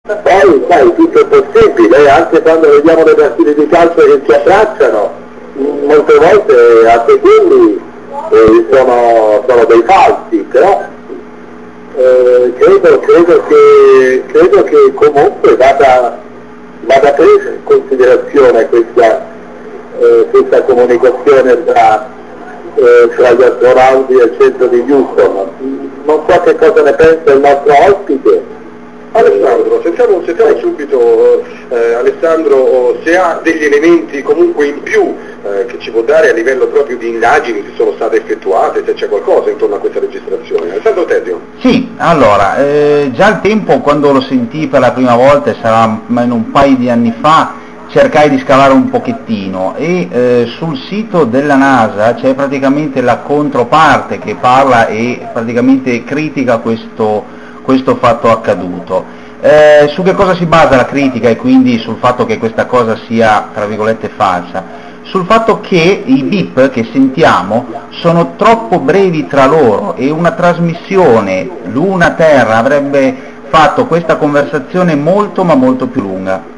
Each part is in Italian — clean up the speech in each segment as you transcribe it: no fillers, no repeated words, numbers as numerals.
Poi, sai, tutto è possibile, anche quando vediamo le partite di calcio che ci abbracciano, molte volte anche quelli sono dei falsi, però credo che comunque vada presa in considerazione questa comunicazione tra gli astronauti e il centro di Houston. Non so che cosa ne pensa il nostro ospite. Alessandro, sentiamo subito Alessandro se ha degli elementi comunque in più che ci può dare a livello proprio di indagini che sono state effettuate, se c'è qualcosa intorno a questa registrazione. Alessandro Tedio. Sì, allora, già al tempo quando lo sentii per la prima volta, sarà almeno un paio di anni fa, cercai di scavare un pochettino e sul sito della NASA c'è praticamente la controparte che parla e praticamente critica questo fatto accaduto. Su che cosa si basa la critica e quindi sul fatto che questa cosa sia tra virgolette falsa? Sul fatto che i beep che sentiamo sono troppo brevi tra loro e una trasmissione Luna-Terra avrebbe fatto questa conversazione molto ma molto più lunga.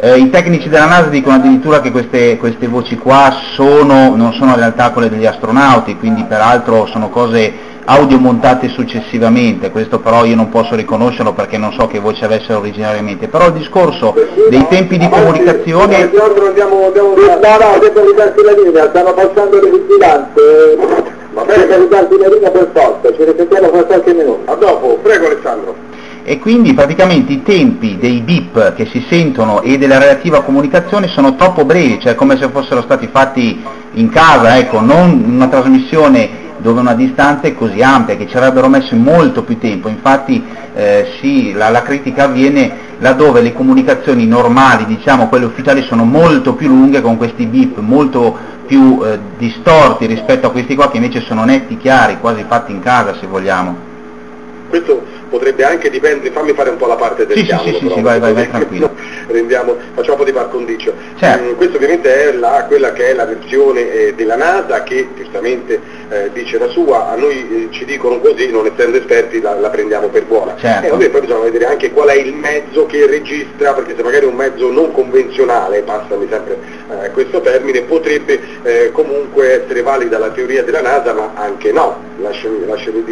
I tecnici della NASA dicono addirittura che queste voci qua non sono in realtà quelle degli astronauti, quindi peraltro sono cose audio montate successivamente, questo però io non posso riconoscerlo perché non so che voce avessero originariamente, però il discorso dei tempi di comunicazione... No, devo ridarti la linea, stanno passando le vigilanze, va bene, devo ridarti la linea per forza, ci ripetiamo fra qualche minuto. A dopo, prego Alessandro. E quindi praticamente i tempi dei beep che si sentono e della relativa comunicazione sono troppo brevi, cioè come se fossero stati fatti in casa, ecco, non una trasmissione dove una distanza è così ampia, che ci avrebbero messo molto più tempo. Infatti sì, la critica avviene laddove le comunicazioni normali, diciamo quelle ufficiali, sono molto più lunghe, con questi beep molto più distorti rispetto a questi qua che invece sono netti, chiari, quasi fatti in casa se vogliamo. Questo potrebbe anche dipendere, fammi fare un po' la parte del dialogo, sì, vai tranquillo. Facciamo un po' di par condicio. Certo. Questo ovviamente è quella che è la versione della NASA che giustamente dice la sua, a noi ci dicono così, non essendo esperti la prendiamo per buona. Certo. E vabbè, poi bisogna vedere anche qual è il mezzo che registra, perché se magari è un mezzo non convenzionale, passami sempre questo termine, potrebbe comunque essere valida la teoria della NASA, ma anche no, lasciami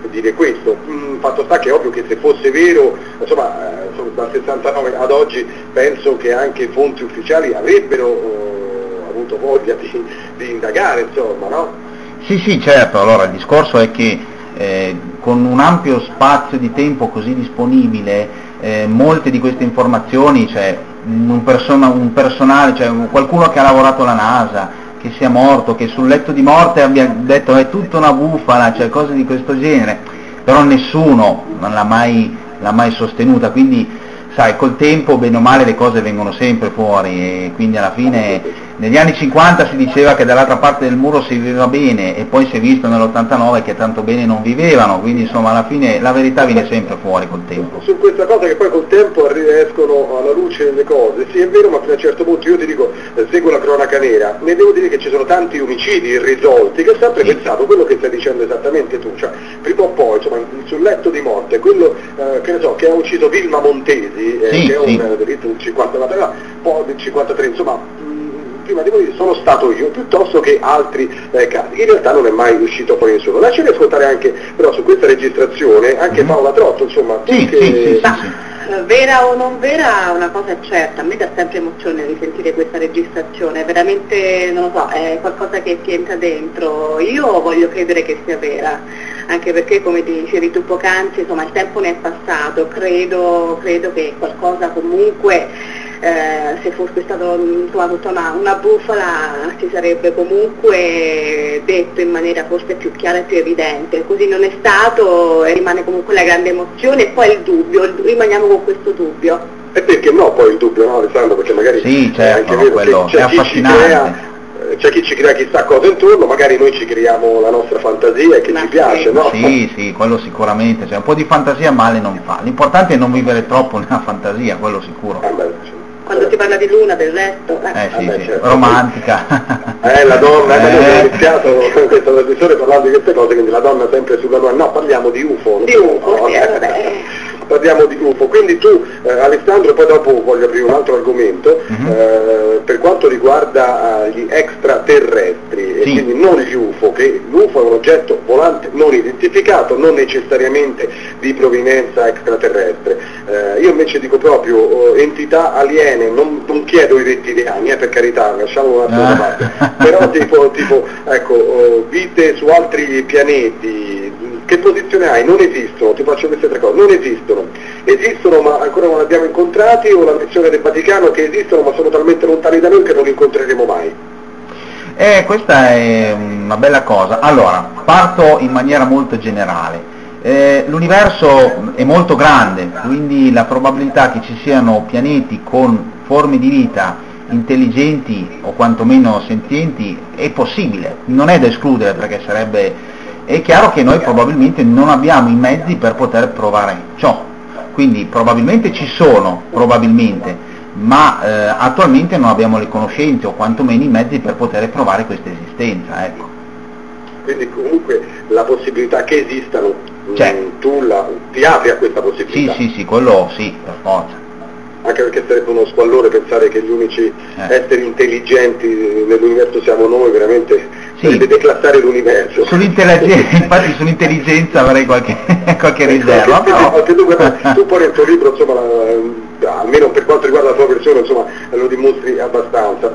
dire questo. Fatto sta che è ovvio che se fosse vero, insomma, dal 69 ad oggi penso che anche fonti ufficiali avrebbero avuto voglia di indagare, insomma, no? Sì, certo, allora il discorso è che con un ampio spazio di tempo così disponibile, molte di queste informazioni, cioè un personale, cioè qualcuno che ha lavorato alla NASA, che sia morto, che sul letto di morte abbia detto è tutta una bufala, cioè cose di questo genere, però nessuno non l'ha mai sostenuta, quindi sai, col tempo bene o male le cose vengono sempre fuori e quindi alla fine negli anni 50 si diceva che dall'altra parte del muro si viveva bene e poi si è visto nell'89 che tanto bene non vivevano, quindi insomma alla fine la verità viene sempre fuori col tempo. Su questa cosa che poi col tempo escono alla luce le cose, sì è vero, ma fino a un certo punto io ti dico, seguo la cronaca nera, ne devo dire che ci sono tanti omicidi irrisolti, che ho sempre pensato quello che stai dicendo esattamente tu, cioè prima o poi insomma sul letto di morte, quello che ne so, che ha ucciso Vilma Montesi, che è un delitto del 50, poi del 53, insomma prima di morire sono stato io, piuttosto che altri casi. In realtà non è mai uscito fuori nessuno. Lasciami ascoltare anche, però su questa registrazione, anche Paola Trotto, insomma. Sì. Vera o non vera, una cosa è certa, a me dà sempre emozione risentire questa registrazione, veramente, non lo so, è qualcosa che ti entra dentro. Io voglio credere che sia vera, anche perché come dicevi tu poc'anzi, insomma il tempo ne è passato, credo che qualcosa comunque, se fosse stato tutta una bufala, si sarebbe comunque detto in maniera forse più chiara e più evidente, così non è stato e rimane comunque la grande emozione e poi il dubbio, rimaniamo con questo dubbio. E perché no poi il dubbio, no Alessandro, perché magari sì, certo, è anche quello è affascinante. C'è chi ci crea chissà cosa intorno, magari noi ci creiamo la nostra fantasia e che ci piace, no? Sì, quello sicuramente, cioè un po' di fantasia male non fa, l'importante è non vivere troppo nella fantasia, quello sicuro. Quando si parla di luna, del resto, certo, romantica. La donna, abbiamo iniziato questa trasmissione parlando di queste cose, quindi la donna sempre sulla luna, no, parliamo di UFO. Di UFO, parliamo di UFO, quindi tu Alessandro, poi dopo voglio aprire un altro argomento, per quanto riguarda gli extraterrestri, sì. E quindi non gli UFO, che l'UFO è un oggetto volante non identificato, non necessariamente di provenienza extraterrestre. Io invece dico proprio entità aliene, non chiedo i rettiliani, per carità, lasciamo un attimo da parte, però tipo ecco, vite su altri pianeti, che posizione hai? Non esistono, ti faccio queste tre cose, non esistono ma ancora non li abbiamo incontrati, o la missione del Vaticano che esistono ma sono talmente lontani da noi che non li incontreremo mai? Questa è una bella cosa. Allora, parto in maniera molto generale. L'universo è molto grande, quindi la probabilità che ci siano pianeti con forme di vita intelligenti o quantomeno senzienti è possibile, non è da escludere, perché è chiaro che noi probabilmente non abbiamo i mezzi per poter provare ciò, quindi probabilmente ci sono, ma attualmente non abbiamo le conoscenze o quantomeno i mezzi per poter provare questa esistenza, ecco. Quindi comunque la possibilità che esistano, tu ti apri a questa possibilità? Sì, quello sì, per forza. Anche perché sarebbe uno squallore pensare che gli unici esseri intelligenti nell'universo siamo noi, veramente sarebbe declassare l'universo. Infatti sull'intelligenza avrei qualche riserva. Tu poi nel tuo libro, insomma, almeno per quanto riguarda la tua versione, insomma, lo dimostri abbastanza.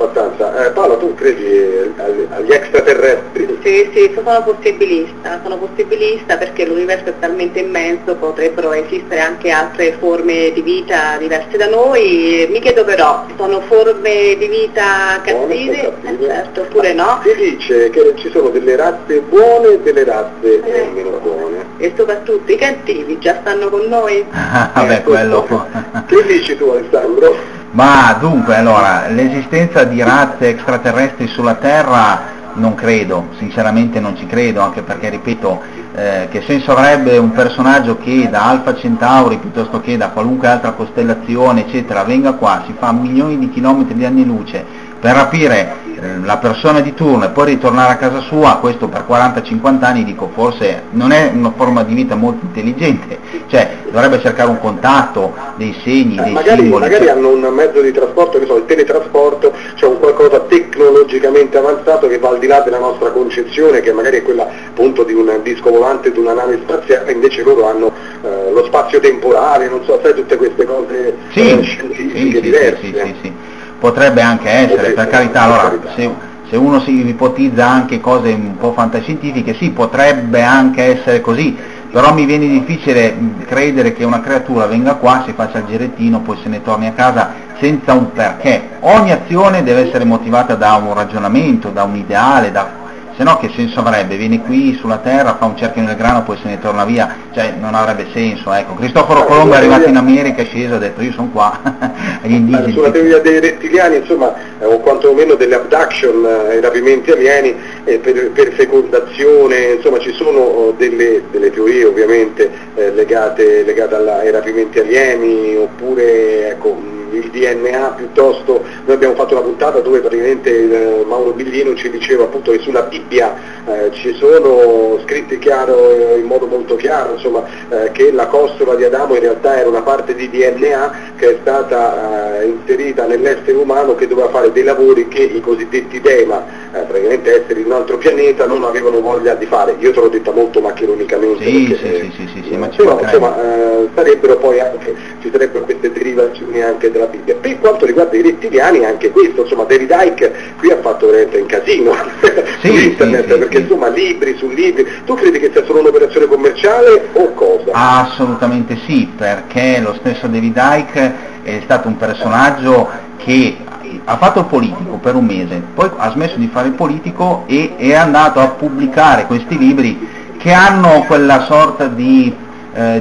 Paola, tu credi agli extraterrestri? Sì, sono possibilista perché l'universo è talmente immenso, potrebbero esistere anche altre forme di vita diverse da noi. Mi chiedo però, sono forme di vita cattive? Certo, oppure no? Si dice che ci sono delle razze buone e delle razze meno buone. E soprattutto i cattivi già stanno con noi? Vabbè, quello. Che dici tu, Alessandro? Ma dunque, allora, l'esistenza di razze extraterrestri sulla Terra non credo, sinceramente non ci credo, anche perché, ripeto, che senso avrebbe un personaggio che da Alfa Centauri piuttosto che da qualunque altra costellazione eccetera venga qua, si fa milioni di chilometri di anni luce per rapire la persona di turno e poi ritornare a casa sua, questo per 40-50 anni, dico, forse non è una forma di vita molto intelligente, cioè dovrebbe cercare un contatto, dei segni, dei simboli. Magari hanno un mezzo di trasporto, che so, il teletrasporto, cioè un qualcosa tecnologicamente avanzato che va al di là della nostra concezione, che magari è quella appunto di un disco volante, di una nave spaziale, invece loro hanno lo spazio temporale, non so, sai, tutte queste cose scientifiche diverse. Sì. Potrebbe anche essere, per carità. Allora, se uno si ipotizza anche cose un po' fantascientifiche, sì, potrebbe anche essere così, però mi viene difficile credere che una creatura venga qua, si faccia il girettino, poi se ne torni a casa senza un perché. Ogni azione deve essere motivata da un ragionamento, da un ideale, se no che senso avrebbe? Viene qui sulla Terra, fa un cerchio nel grano, poi se ne torna via, cioè non avrebbe senso, ecco. Cristoforo Colombo è arrivato in America, è sceso, ha detto io sono qua, agli indigeni. Sulla teoria dei rettiliani, insomma, o quantomeno delle abduction, i rapimenti alieni, per fecondazione, insomma ci sono delle teorie ovviamente legate ai rapimenti alieni, oppure ecco, il DNA piuttosto. Noi abbiamo fatto una puntata dove praticamente Mauro Biglino ci diceva appunto che sulla Bibbia ci sono scritti in modo molto chiaro, insomma, che la costola di Adamo in realtà era una parte di DNA che è stata inserita nell'essere umano, che doveva fare dei lavori che i cosiddetti Dema, praticamente esseri di un altro pianeta, non avevano voglia di fare. Io te l'ho detta molto macchironicamente, sì, ma insomma, sarebbero poi anche, ci sarebbero queste derivazioni anche della Bibbia. Per quanto riguarda i rettiliani, anche questo, insomma, David Icke qui ha fatto veramente un casino su internet, perché insomma, libri su libri. Tu credi che sia solo un'operazione commerciale o cosa? Assolutamente sì, perché lo stesso David Icke è stato un personaggio che ha fatto il politico per un mese, poi ha smesso di fare il politico e è andato a pubblicare questi libri che hanno quella sorta di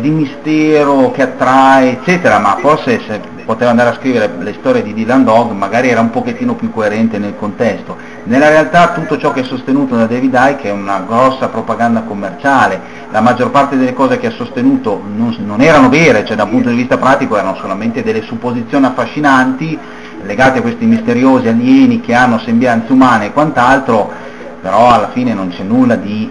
mistero che attrae, eccetera, ma forse se poteva andare a scrivere le storie di Dylan Dog magari era un pochettino più coerente nel contesto. Nella realtà tutto ciò che è sostenuto da David Icke è una grossa propaganda commerciale, la maggior parte delle cose che ha sostenuto non erano vere, cioè da un punto di vista pratico erano solamente delle supposizioni affascinanti legate a questi misteriosi alieni che hanno sembianze umane e quant'altro, però alla fine non c'è nulla di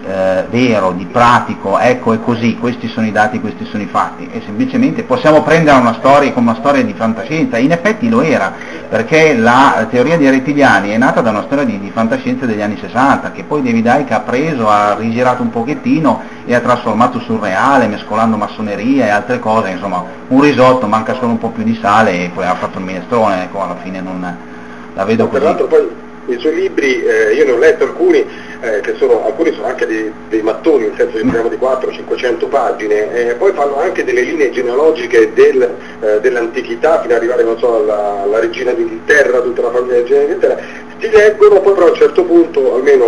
vero, di pratico, ecco è così, questi sono i dati, questi sono i fatti, e semplicemente possiamo prendere una storia come una storia di fantascienza, in effetti lo era, perché la teoria dei rettiliani è nata da una storia di fantascienza degli anni 60, che poi David Icke ha preso, ha rigirato un pochettino e ha trasformato sul reale, mescolando massoneria e altre cose, insomma un risotto, manca solo un po' più di sale e poi ha fatto il minestrone, ecco, alla fine non la vedo così. Tra l'altro poi i suoi libri, io ne ho letto alcuni, alcuni sono anche dei mattoni, nel senso che parliamo di 400-500 pagine, poi fanno anche delle linee genealogiche dell'antichità fino ad arrivare, non so, alla regina d'Inghilterra, tutta la famiglia regina d'Inghilterra. Si leggono, poi però a un certo punto, almeno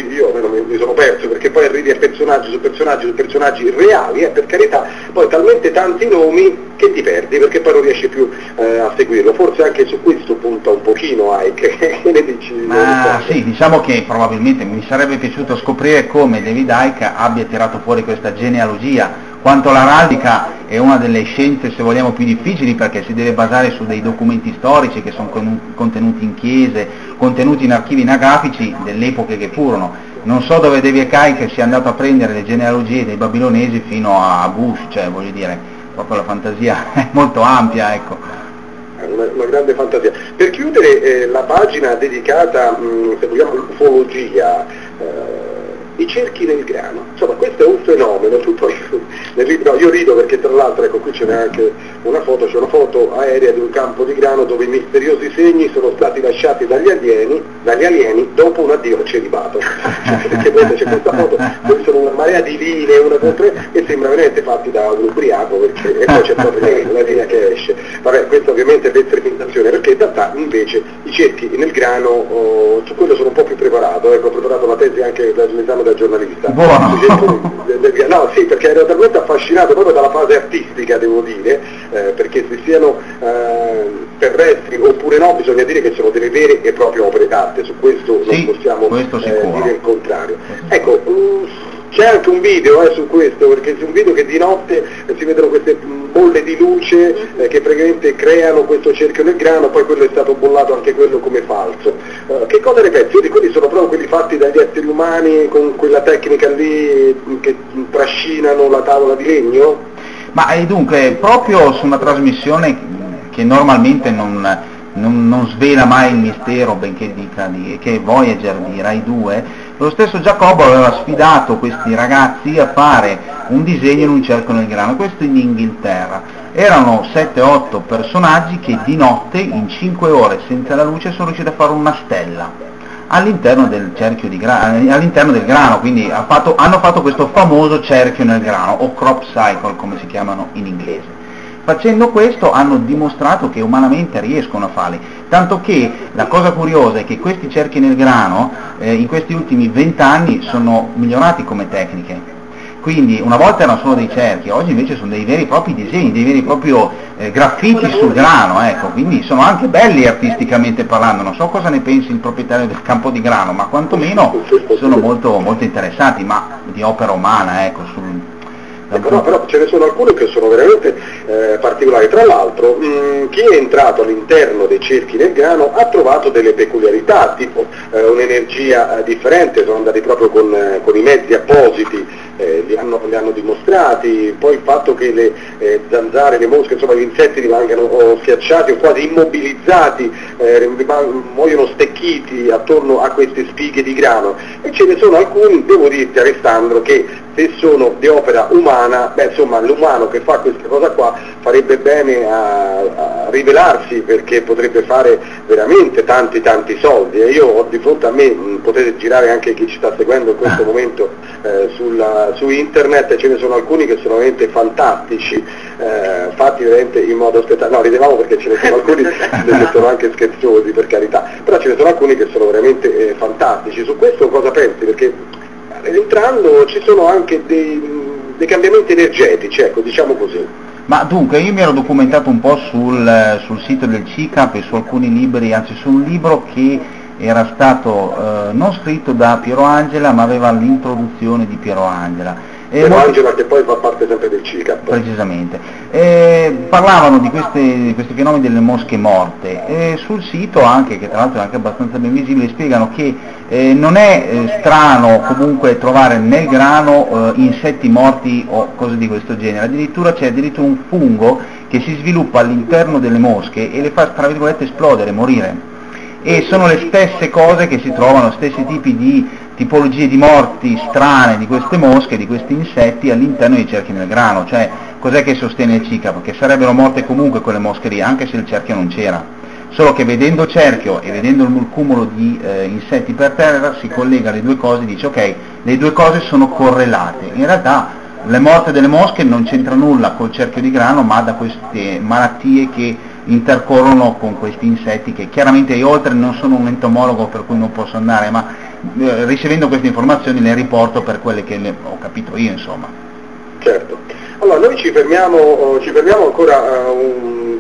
io almeno mi sono perso, perché poi arrivi a personaggi su personaggi su personaggi reali, per carità, poi talmente tanti nomi che ti perdi, perché poi non riesci più a seguirlo. Forse anche su questo punta un pochino Icke, che ne dici? Ma sì, diciamo che probabilmente mi sarebbe piaciuto scoprire come David Icke abbia tirato fuori questa genealogia. Quanto l'araldica è una delle scienze, se vogliamo, più difficili, perché si deve basare su dei documenti storici che sono contenuti in chiese, contenuti in archivi anagrafici delle epoche che furono. Non so dove David Icke sia andato a prendere le genealogie dei babilonesi fino a Bush, cioè voglio dire, proprio la fantasia è molto ampia, ecco. Una grande fantasia. Per chiudere la pagina dedicata, se vogliamo, all'ufologia, i cerchi nel grano, insomma questo è un fenomeno, tutto nel libro, io rido perché tra l'altro, ecco, qui ce n'è anche una foto, c'è una foto aerea di un campo di grano dove i misteriosi segni sono stati lasciati dagli alieni dopo un addio al celibato. Perché c'è questa foto, poi sono una marea di linee, una contro e sembra veramente fatti da un ubriaco, perché, e poi c'è proprio la linea che esce. Vabbè, questo ovviamente è l'estremizzazione, perché in realtà invece i cerchi nel grano, su quello sono un po' più preparato, ecco, ho preparato la tesi anche dall'esame da giornalista. Buono. No, sì, perché ero talmente affascinato proprio dalla fase artistica, devo dire, perché se siano terrestri oppure no, bisogna dire che sono delle vere e proprie opere d'arte, su questo sì, non possiamo dire il contrario. Ecco, c'è anche un video su questo, perché c'è un video che di notte si vedono queste bolle di luce che praticamente creano questo cerchio nel grano, poi quello è stato bollato anche quello come falso. Che cosa ne pensi? Di quelli sono proprio quelli fatti dagli esseri umani con quella tecnica lì che trascinano la tavola di legno? Ma dunque, proprio su una trasmissione che normalmente non svela mai il mistero, benché dica che Voyager di Rai 2, lo stesso Giacobbo aveva sfidato questi ragazzi a fare un disegno in un cerchio nel grano, questo in Inghilterra. Erano 7-8 personaggi che di notte, in 5 ore senza la luce, sono riusciti a fare una stella all'interno del cerchio all'interno del grano, quindi hanno fatto questo famoso cerchio nel grano, o crop cycle come si chiamano in inglese. Facendo questo hanno dimostrato che umanamente riescono a farli, tanto che la cosa curiosa è che questi cerchi nel grano in questi ultimi 20 anni sono migliorati come tecniche. Quindi una volta erano solo dei cerchi, oggi invece sono dei veri e propri disegni, dei veri e propri graffiti sul grano, ecco, quindi sono anche belli artisticamente parlando. Non so cosa ne pensi il proprietario del campo di grano, ma quantomeno sono molto, molto interessati, ma di opera umana, ecco. Però ce ne sono alcune che sono veramente particolari. Tra l'altro chi è entrato all'interno dei cerchi nel grano ha trovato delle peculiarità, tipo un'energia differente, sono andati proprio con i mezzi appositi, li hanno dimostrati, poi il fatto che le zanzare, le mosche, insomma gli insetti rimangano schiacciati o quasi immobilizzati, muoiono stecchiti attorno a queste spighe di grano, e ce ne sono alcuni, devo dirti Alessandro, che se sono di opera umana, insomma l'umano che fa questa cosa qua farebbe bene a rivelarsi, perché potrebbe fare veramente tanti soldi, e io ho di fronte a me, potete girare anche chi ci sta seguendo in questo momento su internet, ce ne sono alcuni che sono veramente fantastici, fatti veramente in modo spettacolare. No, ridevamo perché ce ne sono alcuni che sono anche scherzosi, per carità, però ce ne sono alcuni che sono veramente fantastici. Su questo cosa pensi? Perché entrando ci sono anche dei cambiamenti energetici, ecco, diciamo così. Ma dunque, io mi ero documentato un po' sul sito del CICAP e su alcuni libri, anzi su un libro che era stato non scritto da Piero Angela, ma aveva l'introduzione di Piero Angela, Angela, che poi fa parte sempre del CICAP. Precisamente. Parlavano di questi fenomeni delle mosche morte. Sul sito anche, che tra l'altro è anche abbastanza ben visibile, spiegano che non è strano comunque trovare nel grano insetti morti o cose di questo genere, addirittura c'è un fungo che si sviluppa all'interno delle mosche e le fa, tra virgolette, esplodere, morire. E sono le stesse cose che si trovano, stessi tipi di tipologie di morti strane di queste mosche, di questi insetti all'interno dei cerchi nel grano. Cioè, cos'è che sostiene il CICAP? Che sarebbero morte comunque quelle mosche lì, anche se il cerchio non c'era. Solo che vedendo il cerchio e vedendo il cumulo di insetti per terra si collega le due cose e dice ok, le due cose sono correlate. In realtà le morte delle mosche non c'entra nulla col cerchio di grano, ma da queste malattie che intercorrono con questi insetti, che chiaramente io oltre non sono un entomologo per cui non posso andare, ma ricevendo queste informazioni le riporto per quelle che ho capito io, insomma. Certo. Allora noi ci fermiamo ancora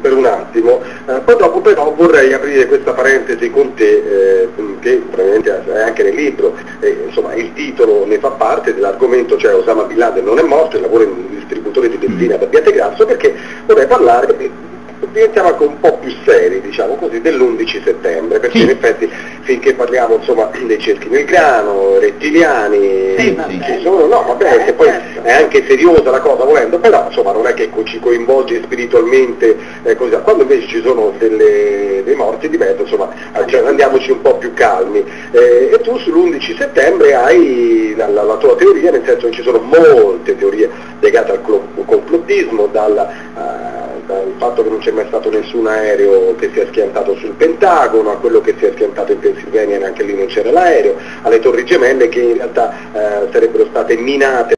per un attimo, poi dopo però vorrei aprire questa parentesi con te, che probabilmente è anche nel libro, insomma il titolo ne fa parte dell'argomento, cioè Osama Bin Laden non è morto e lavora in un distributore di benzina per Biategrasso, perché vorrei parlare diventiamo anche un po' più seri, diciamo così, dell'11 settembre, perché in effetti finché parliamo insomma dei cerchi nel grano, rettiliani, ci sono, no vabbè, perché poi è anche seriosa la cosa volendo, però insomma non è che ci coinvolge spiritualmente così. Quando invece ci sono dei morti di mezzo, insomma andiamoci un po' più calmi, e tu sull'11 settembre hai la tua teoria, nel senso che ci sono molte teorie legate al complottismo, dal fatto che non c'è mai stato nessun aereo che si è schiantato sul Pentagono, a quello che si è schiantato in Pennsylvania e neanche lì non c'era l'aereo, alle Torri Gemelle che in realtà sarebbero state minate